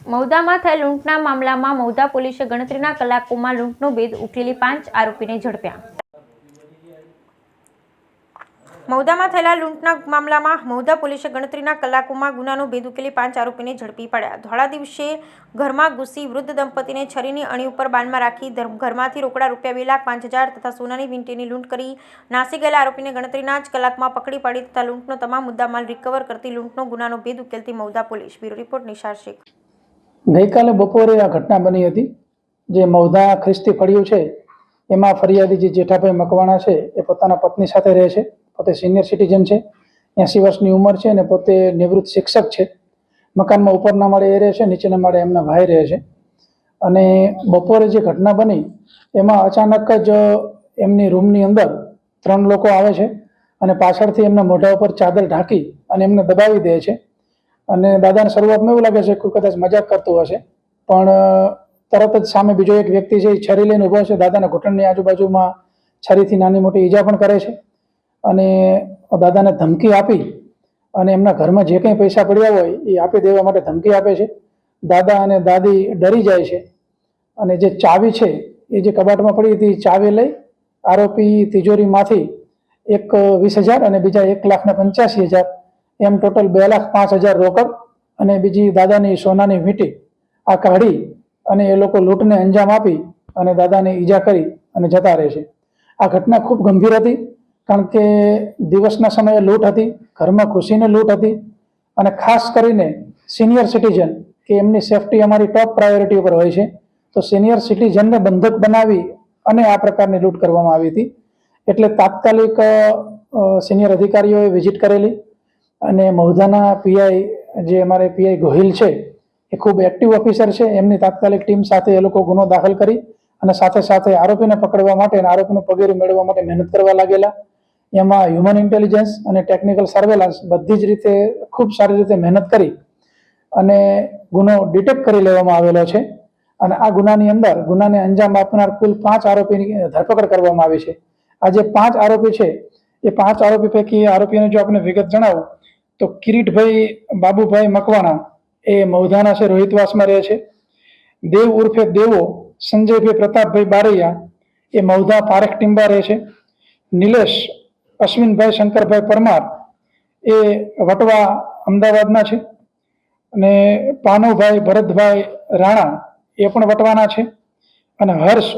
મૌદામાં થયેલ લૂંટના મામલામાં મૌદા પોલીસે ગણતરીના કલાકોમાં લૂંટનો ભેદ ઉકેલી 5 આરોપીને ઝડપ્યા। મૌદામાં થયેલા લૂંટના મામલામાં મૌદા પોલીસે ગણતરીના કલાકોમાં ગુનાનો ભેદ ઉકેલી 5 આરોપીને ઝડપી પાડ્યા। ધોળા દિવસે ઘરમાં ઘૂસી વૃદ્ધ દંપતીને છરીની અણી ઉપર બાંધમાં રાખી ઘરમાંથી રોકડા રૂપિયા 2,05,000 તથા સોનાની વીંટીની લૂંટ કરી નાસી ગયેલા આરોપીને ગણતરીના જ કલાકમાં પકડી પાડી તથા લૂંટનો તમામ મુદ્દામાલ રિકવર કરતી લૂંટનો ગુનાનો ભેદ ઉકેલતી Mauda police. Bureau report Nishar Sheikh. ગઈકાલે બપોરે આ ઘટના બની હતી, જે મૌદા ખ્રિસ્તી ફળિયું છે એમાં ફરિયાદી જે જેઠાભાઈ મકવાણા છે એ પોતાના પત્ની સાથે રહે છે। પોતે સિનિયર સિટીઝન છે, 80 વર્ષની ઉંમર છે અને પોતે નિવૃત્ત શિક્ષક છે। મકાનમાં ઉપરના માળે એ રહે છે, નીચેના માળે એમના ભાઈ રહે છે। અને બપોરે જે ઘટના બની એમાં અચાનક જ એમની રૂમની અંદર 3 લોકો આવે છે અને પાછળથી એમના મોઢા ઉપર ચાદર ઢાંકી અને એમને દબાવી દે છે। અને દાદાને શરૂઆતમાં એવું લાગે છે કે કદાચ મજાક કરતો હશે, પણ તરત જ સામે બીજો એક વ્યક્તિ છે એ છરી લઈને ઊભો છે, દાદાના ઘૂંટણની આજુબાજુમાં છરીથી નાની મોટી ઈજા પણ કરે છે અને દાદાને ધમકી આપી અને એમના ઘરમાં જે કંઈ પૈસા પડ્યા હોય એ આપી દેવા માટે ધમકી આપે છે। દાદા અને દાદી ડરી જાય છે અને જે ચાવી છે એ જે કબાટમાં પડી હતી ચાવી લઈ આરોપી તિજોરીમાંથી એક 20,000 અને બીજા 1,85,000 એમ ટોટલ 2,05,000 રોકડ અને બીજી દાદાની સોનાની વીંટી આ કાઢી અને એ લોકો લૂંટને અંજામ આપી અને દાદાને ઈજા કરી અને જતા રહે છે। આ ઘટના ખૂબ ગંભીર હતી, કારણ કે દિવસના સમયે લૂંટ હતી, ઘરમાં ઘૂસીને લૂંટ હતી અને ખાસ કરીને સિનિયર સિટીઝન કે એમની સેફટી અમારી ટોપ પ્રાયોરિટી ઉપર હોય છે, તો સિનિયર સિટીઝનને બંધક બનાવી અને આ પ્રકારની લૂંટ કરવામાં આવી હતી। એટલે તાત્કાલિક સિનિયર અધિકારીઓએ વિઝિટ કરેલી અને મૌદાના પીઆઈ જે અમારે પીઆઈ ગોહિલ છે એ ખૂબ એક્ટિવ ઓફિસર છે, એમની તાત્કાલિક ટીમ સાથે એ લોકો ગુનો દાખલ કરી અને સાથે સાથે આરોપીને પકડવા માટે અને આરોપીનું પગેરું મેળવવા માટે મહેનત કરવા લાગેલા। એમાં હ્યુમન ઇન્ટેલિજન્સ અને ટેકનિકલ સર્વેલન્સ બધી જ રીતે ખૂબ સારી રીતે મહેનત કરી અને ગુનો ડિટેક્ટ કરી લેવામાં આવેલો છે અને આ ગુનાની અંદર ગુનાને અંજામ આપનાર કુલ 5 આરોપીની ધરપકડ કરવામાં આવી છે। આ જે 5 આરોપી છે એ 5 આરોપી પૈકી આરોપીને જો આપણે વિગત જણાવું તો કિરીટભાઈ બાબુભાઈ મકવાણા એ મૌદાના છે, રોહિતવાસમાં રહે છે। દેવ ઉર્ફે દેવો સંજયભાઈ પ્રતાપભાઈ બારૈયા એ મૌદા પારેખ ટીંબા રહે છે। નિલેશ અશ્વિનભાઈ શંકરભાઈ પરમાર એ વટવા અમદાવાદના છે અને પાનુભાઈ ભરતભાઈ રાણા એ પણ વટવાના છે અને હર્ષ